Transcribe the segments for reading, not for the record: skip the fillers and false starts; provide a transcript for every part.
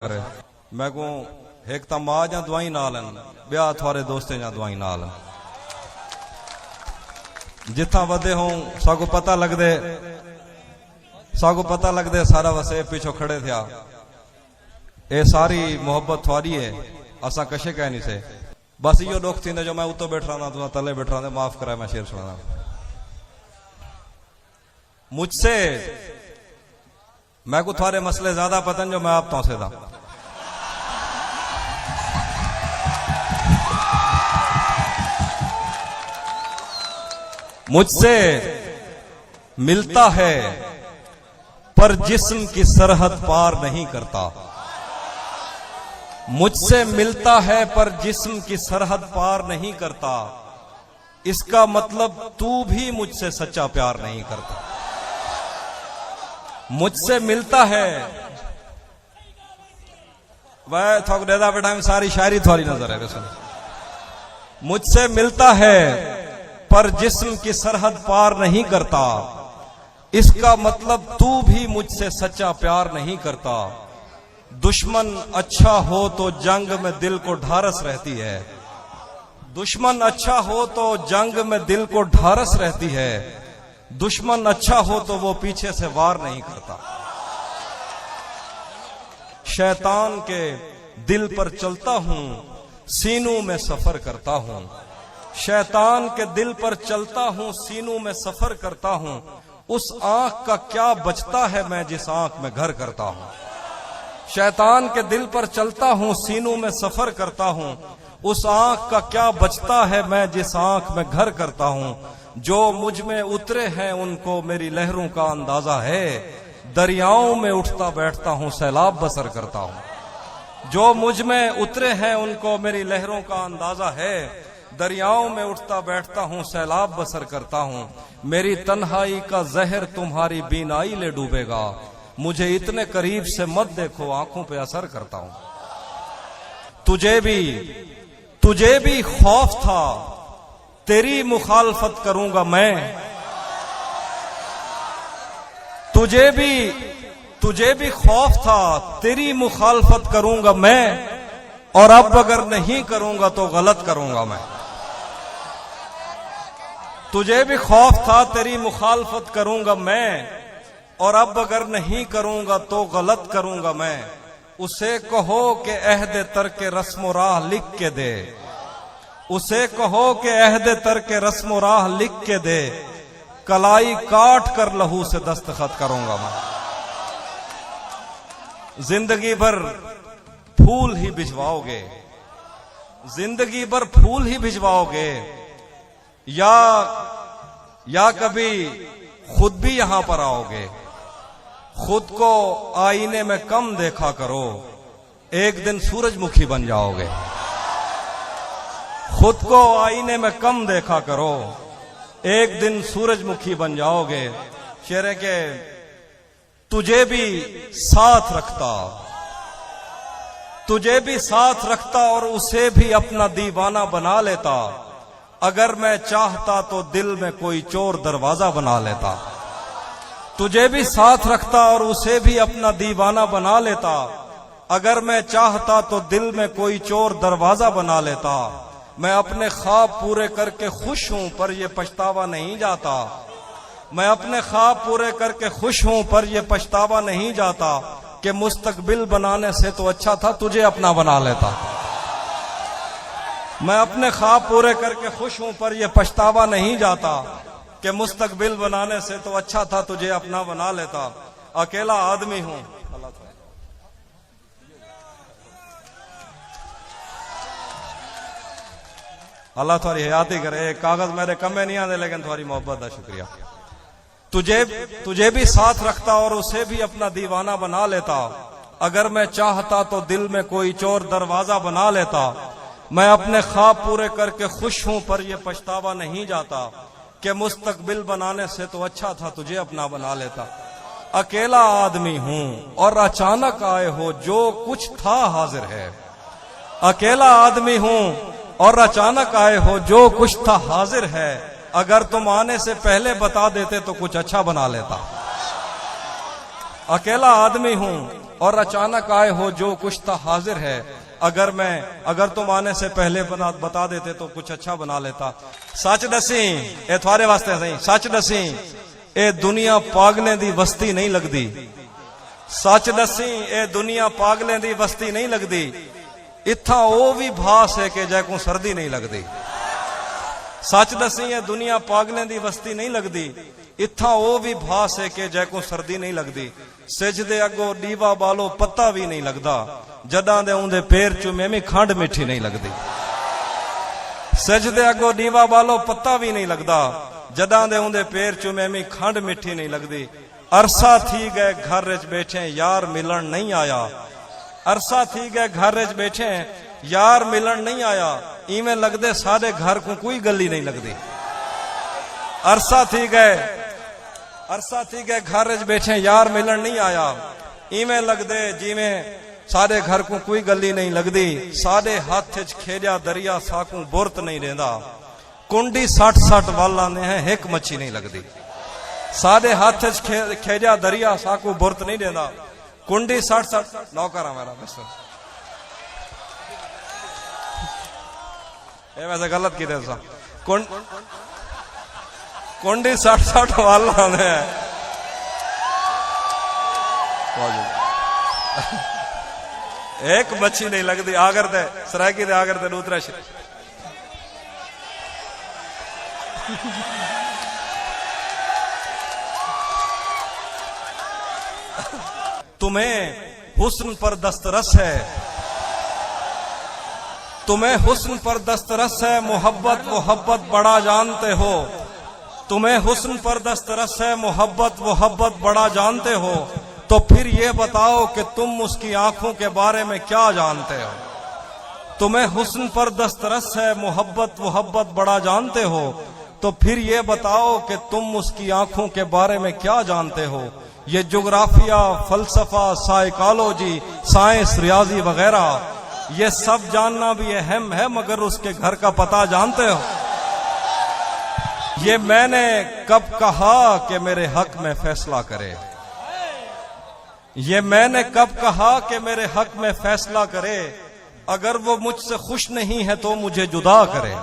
मैं को एक तो मां जा दवाई नाल ब्याह थोड़े दोस्तें जा दवाई नाल जिथा वधे हो सागो पता लगदे सारा वसे पिछो खड़े थिया ए सारी मोहब्बत थोड़ी है असा कशे कह नहीं से बस यो दुख थी जो मैं उतो बैठ रहा ना तले बैठ रहा माफ करा मैं शेर सुना मुझसे मैं को थारे मसले ज्यादा पता जो मैं आप तो से था मुझसे मिलता है पर जिस्म की सरहद पार नहीं करता। मुझसे मिलता है पर जिस्म की सरहद पार नहीं करता। इसका मतलब तू भी मुझसे सच्चा प्यार नहीं करता। मुझसे मिलता है वह थोक देदा बेटा में सारी शायरी थोड़ी नजर है वैसे। मुझसे मिलता है पर जिस्म की सरहद पार नहीं करता। इसका मतलब तू भी मुझसे सच्चा प्यार नहीं करता। दुश्मन अच्छा हो तो जंग में दिल को ढारस रहती है। दुश्मन अच्छा हो तो जंग में दिल को ढारस रहती है। दुश्मन अच्छा हो तो वो पीछे से वार नहीं करता। शैतान के दिल पर चलता हूं, सीनों में सफर करता हूं। शैतान के दिल पर चलता हूं, सीनों में सफर करता हूं। उस आंख का क्या बचता है मैं जिस आंख में घर करता हूं। शैतान के दिल पर चलता हूं, सीनों में सफर करता हूं। उस आंख का क्या बचता है मैं जिस आंख में घर करता हूं। जो मुझ में उतरे हैं उनको मेरी लहरों का अंदाजा है। दरियाओं में उठता बैठता हूं, सैलाब बसर करता हूं। जो मुझ में उतरे हैं उनको मेरी लहरों का अंदाजा है। दरियाओं में उठता बैठता हूं, सैलाब बसर करता हूं। मेरी तन्हाई का जहर तुम्हारी बीनाई ले डूबेगा। मुझे इतने करीब से मत देखो, आंखों पे असर करता हूं। तुझे भी खौफ था तेरी मुखालफत करूंगा मैं। तुझे भी खौफ था तेरी मुखालफत करूंगा मैं। और अब अगर नहीं करूंगा तो गलत करूंगा मैं। तुझे भी खौफ था तेरी मुखालफत करूंगा मैं। और अब अगर नहीं करूंगा तो गलत करूंगा मैं। उसे कहो कि अहद तर्क रस्म राह लिख के दे। उसे कहो कि अहद तर्क रस्म राह लिख के दे। कलाई काट कर लहू से दस्तखत करूंगा मैं। जिंदगी भर फूल ही भिजवाओगे। जिंदगी भर फूल ही भिजवाओगे या कभी खुद भी यहां पर आओगे। खुद को आईने में कम देखा करो, एक दिन सूरजमुखी बन जाओगे। खुद को आईने में कम देखा करो, एक दिन सूरजमुखी बन जाओगे। शेरे के तुझे भी साथ रखता और उसे भी अपना दीवाना बना लेता। अगर मैं चाहता तो दिल में कोई चोर दरवाजा बना लेता। तुझे भी साथ रखता और उसे भी अपना दीवाना बना लेता। अगर मैं चाहता तो दिल में कोई चोर दरवाजा बना लेता। मैं अपने ख्वाब पूरे करके खुश हूं पर यह पछतावा नहीं जाता। मैं अपने ख्वाब पूरे करके खुश हूं पर यह पछतावा नहीं जाता कि मुस्तकबिल बनाने से तो अच्छा था तुझे अपना बना लेता। मैं अपने ख्वाब पूरे करके खुश हूं पर यह पछतावा नहीं जाता कि मुस्तकबिल बनाने से तो अच्छा था तुझे अपना बना लेता। अकेला आदमी हूं। अल्लाह थोड़ी हयाती करे। कागज मेरे कमे नहीं आते लेकिन थोड़ी मोहब्बत का शुक्रिया। तुझे भी साथ रखता और उसे भी अपना दीवाना बना लेता। अगर मैं चाहता तो दिल में कोई चोर दरवाजा बना लेता। मैं अपने ख्वाब पूरे करके खुश हूं पर यह पछतावा नहीं जाता कि मुस्तकबिल बनाने से तो अच्छा था तुझे अपना बना लेता। अकेला आदमी हूं और अचानक आए हो, जो कुछ था हाजिर है। अकेला आदमी हूं और अचानक आए हो, जो कुछ था हाजिर है। अगर तुम आने से पहले बता देते तो कुछ अच्छा बना लेता। अकेला आदमी हूं और अचानक आए हो जो कुछ था हाजिर है। अगर तुम आने से पहले बता देते तो कुछ अच्छा बना लेता। सच दसी ए थारे वास्ते सही, सच दसी ए दुनिया पागलें दी बस्ती नहीं लगदी। सच दसी ए दुनिया पागलें दी बस्ती नहीं लगदी। इत्था ओ भी भास है कि जै को सर्दी नहीं लगदी। सच दसी ए दुनिया पागलें दी बस्ती नहीं लगदी। इत्था ओ भी भास है कि जै को सर्दी नहीं लगदी। सिजदे अगो दीवा बालो पत्ता भी नहीं लगदा। जदा दे उंदे पैर चुमे में खंड मिठी नहीं लगदी। सिजदे अगो दीवा बालो पत्ता भी नहीं लगदा। जदा दे उंदे पैर चुमे में खंड मिठी नहीं लगदी। अरसा थी गए घर रिच बैठे यार मिलन नहीं आया। अरसा थी गए घर रिच बैठे यार मिलन नहीं आया। इवें लगदे सारे घर को कोई गली नहीं लगदी। अरसा थी गए घर रिच बैठे यार मिलन नहीं आया। इवें लगदे जिवें सारे घर को कोई गली नहीं लगदी। सारे हाथ च खेजा दरिया साकू बुरत नहीं रेंदा। कुंडी 60 वाला ने है एक मच्छी नहीं लगदी। सारे हाथ च खेजा दरिया साकू बुरत नहीं रेंदा। कुंडी 60 नौकर हमारा मिस्टर ये वैसे गलत की थे। कुंडी 60 वाला ने एक मच्छी नहीं लगती। आगर दे सराकी दे आगर दे दूसरा तुम्हें हुस्न पर दस्तरस है। तुम्हें हुस्न पर दस्तरस है। मोहब्बत बड़ा जानते हो। तुम्हें हुस्न पर दस्तरस है। मोहब्बत बड़ा जानते हो। तो फिर ये बताओ कि तुम उसकी आंखों के बारे में क्या जानते हो। तुम्हें हुस्न पर दस्तरस है। मोहब्बत बड़ा जानते हो। तो फिर ये बताओ कि तुम उसकी आंखों के बारे में क्या जानते हो। ये जोग्राफिया, फलसफा, साइकोलॉजी, साइंस, रियाजी वगैरह ये सब जानना भी अहम है, मगर उसके घर का पता जानते हो। ये मैंने कब कहा कि मेरे हक में फैसला करे। ये मैंने कब कहा कि मेरे हक में फैसला करे। अगर वो मुझसे खुश नहीं है तो मुझे जुदा करे।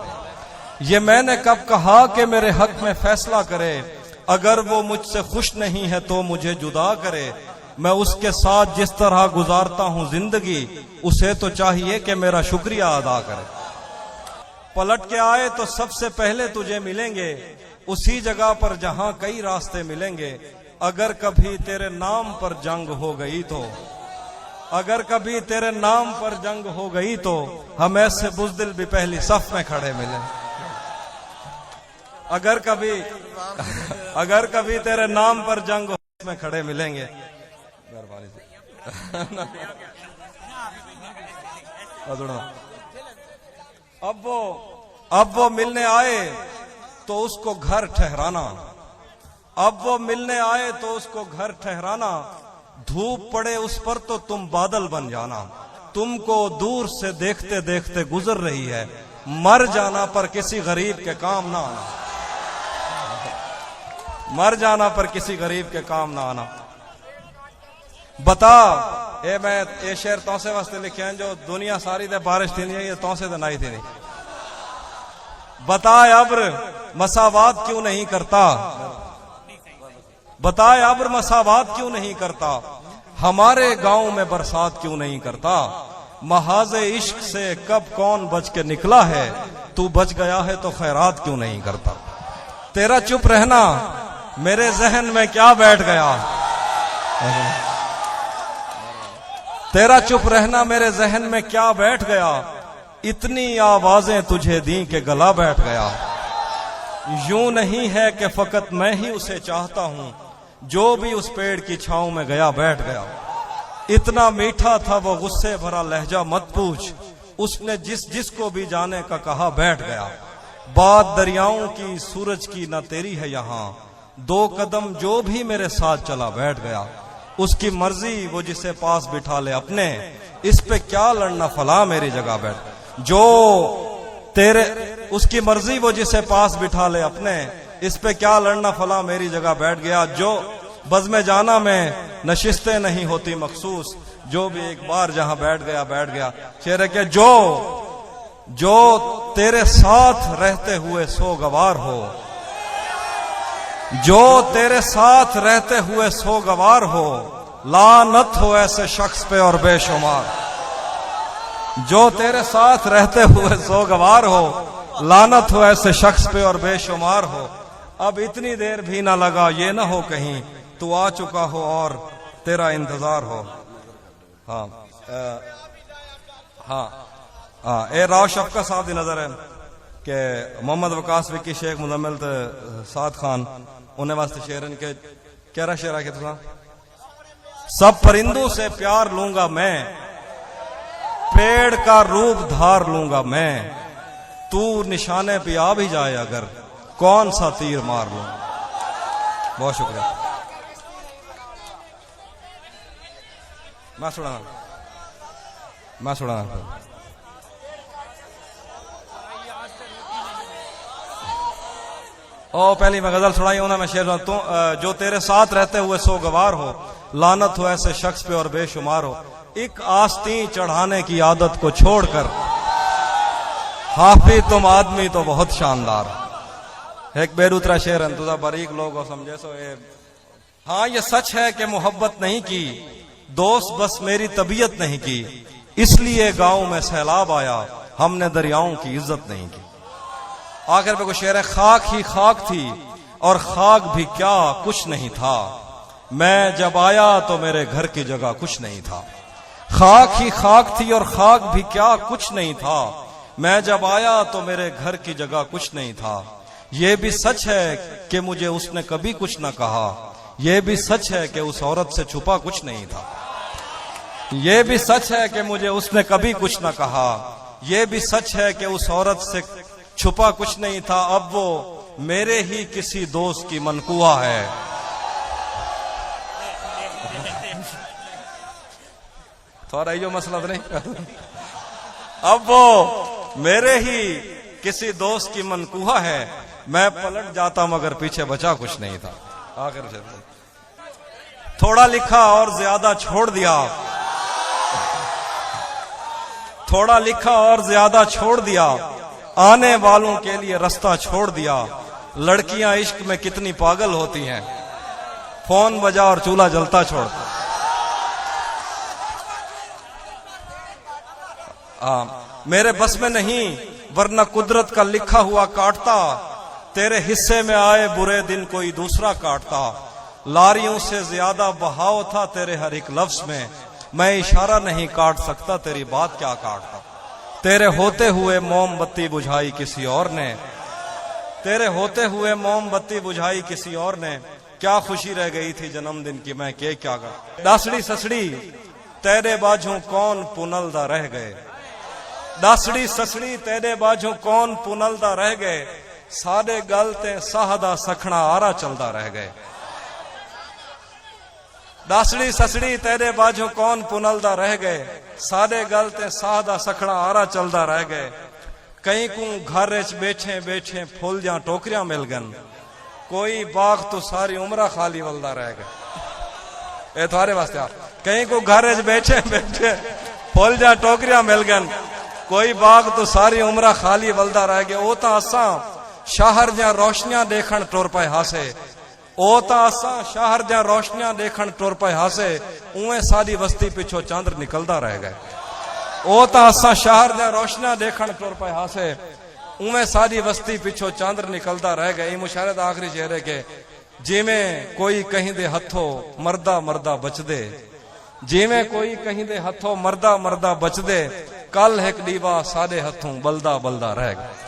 ये मैंने कब कहा कि मेरे हक में फैसला करे। अगर वो मुझसे खुश नहीं है तो मुझे जुदा करे। मैं उसके साथ जिस तरह गुजारता हूं जिंदगी, उसे तो चाहिए कि मेरा शुक्रिया अदा करे। पलट के आए तो सबसे पहले तुझे मिलेंगे, उसी जगह पर जहां कई रास्ते मिलेंगे। अगर कभी तेरे नाम पर जंग हो गई तो, अगर कभी तेरे नाम पर जंग हो गई तो हम ऐसे बुज़दिल भी पहली सफ में खड़े मिले। अगर कभी तेरे नाम पर जंग में खड़े मिलेंगे। अब वो मिलने आए तो उसको घर ठहराना। अब वो मिलने आए तो उसको घर ठहराना। धूप पड़े उस पर तो तुम बादल बन जाना। तुमको दूर से देखते देखते गुजर रही है। मर जाना पर किसी गरीब के काम ना आना। मर जाना पर किसी गरीब के काम ना आना। बता ये मैं ये शेर तौसे वास्ते लिखे हैं जो दुनिया सारी दे बारिश थी नहीं, ये तौसे दे नहीं थी नहीं। बताए अब्र मसावात क्यों नहीं करता। बताए अब्र मसावात क्यों नहीं करता। हमारे गांव में बरसात क्यों नहीं करता। महाज़े इश्क से कब कौन बच के निकला है। तू बच गया है तो खैरात क्यों नहीं करता। तेरा चुप रहना मेरे जहन में क्या बैठ गया। तेरा चुप रहना मेरे जहन में क्या बैठ गया। इतनी आवाजें तुझे दी के गला बैठ गया। यूं नहीं है कि फकत मैं ही उसे चाहता हूं, जो भी उस पेड़ की छांव में गया बैठ गया। इतना मीठा था वो गुस्से भरा लहजा मत पूछ। उसने जिसको भी जाने का कहा बैठ गया। बात दरियाओं की सूरज की न तेरी है यहाँ। 2 कदम जो भी मेरे साथ चला बैठ गया। उसकी मर्जी वो जिसे पास बिठा ले अपने। इस पे क्या लड़ना फला मेरी जगह बैठ। जो तेरे उसकी मर्जी वो जिसे पास बिठा ले अपने। इस पे क्या लड़ना फला मेरी जगह बैठ गया। जो बज़्म जाना में नशिस्तें नहीं होती मखसूस। जो भी एक बार जहां बैठ गया। शेर है कि जो तेरे साथ रहते हुए सोगवार हो, जो तेरे साथ रहते हुए सोगवार हो, लानत हो ऐसे शख्स पे और बेशुमार। जो तेरे साथ रहते हुए सोगवार हो, लानत हो ऐसे शख्स पे और बेशुमार हो। अब इतनी देर भी ना लगा, ये ना हो कहीं तू आ चुका हो और तेरा इंतजार हो। हाँ ए राव शफका साहब की नजर है कि मोहम्मद वकास विकी शेख मुजम्मिल साद खान उन्हें वास्ते शेरन के क्या शेर है कि सब परिंदों से प्यार लूंगा मैं, पेड़ का रूप धार लूंगा मैं, तू निशाने पे आ भी जाए अगर कौन सा तीर मार लूं। बहुत शुक्रिया। मैं सुना ओ पहली मैं गजल सुनाई हूं ना, मैं शेर तू जो तेरे साथ रहते हुए सोगवार हो, लानत हो ऐसे शख्स पे और बेशुमार हो। एक आस्तीन चढ़ाने की आदत को छोड़कर हाफिज तुम आदमी तो बहुत शानदार। एक बेरूतरा शेर है, तुझा बारीक लोग हो समझे सो ये। हाँ ये सच है कि मोहब्बत नहीं की, दोस्त बस मेरी तबीयत नहीं की, इसलिए गांव में सैलाब आया, हमने दरियाओं की इज्जत नहीं की। आखिर पे कोई शेर है, खाक ही खाक थी और खाक भी क्या कुछ नहीं था, मैं जब आया तो मेरे घर की जगह कुछ नहीं था। खाक ही खाक थी और खाक भी क्या कुछ नहीं था, मैं जब आया तो मेरे घर की जगह कुछ नहीं था। ये भी सच है कि मुझे उसने कभी कुछ न कहा, ये भी सच है कि उस औरत से छुपा कुछ नहीं था। ये भी सच है कि मुझे उसने कभी कुछ न कहा, ये भी सच है कि उस औरत से छुपा कुछ नहीं था, अब वो मेरे ही किसी दोस्त की मनकुआ है। थोड़ा यो मसला तो नहीं अब वो मेरे ही किसी दोस्त की मनकुहा है, मैं पलट जाता मगर पीछे बचा कुछ नहीं था। आखिर थोड़ा लिखा और ज्यादा छोड़ दिया, थोड़ा लिखा और ज्यादा छोड़ दिया, आने वालों के लिए रास्ता छोड़ दिया। लड़कियां इश्क में कितनी पागल होती हैं, फोन बजा और चूल्हा जलता छोड़। मेरे बस में नहीं वरना कुदरत का लिखा हुआ काटता, तेरे हिस्से में आए बुरे दिन कोई दूसरा काटता। लारियों से ज्यादा बहाव था तेरे हर एक लफ्ज में, मैं इशारा नहीं काट सकता, तेरी बात क्या काटता। तेरे होते हुए मोमबत्ती बुझाई किसी और ने, तेरे होते हुए मोमबत्ती बुझाई किसी और ने, क्या खुशी रह गई थी जन्मदिन की मैं के क्या कर। दासड़ी ससड़ी तेरे बाजू कौन पुनलदा रह गए, दासड़ी ससड़ी तेरे बाजू कौन पुनलदा रह गए, सारे गलते साहदा सखना आरा चलदा रह गए। दासड़ी ससड़ी तेरे बाजू कौन पुनलदा रह गए, सारे गलते साहदा सखना आरा चलदा रह गए। कहीं को घर बैठे बैठे फूल जा टोकरियां मिल गन, कोई बाग तो सारी उम्र खाली वलदा रह गए। ए थारे वास्ते कहीं को घर बैठे बैठे फूल जा टोकरियां मिल गन, कोई बाग तो सारी उम्र खाली वलदा रह गए। ओ तो असा शहर जा रोशनियां देखण टुर पे हासे, ओ तो असा शहर जा रोशनियां देखण टुर पे हासे, उवें सारी बस्ती पिछो चंद्र निकलदा रह गए। ओ तो असा शहर जा रोशनियां देखण टुर पे हासे, उवें सारी बस्ती पिछो चंद्र निकलदा रह गए। मुशारे दा आखिरी शेर है कि जिवें कोई कहीं दे हथों मरदा मरदा बचदे, जिवें कोई कहीं दे हथों मरदा मरदा बचदे, कल एक दीवा सादे हथों बलदा बलदा रह गए।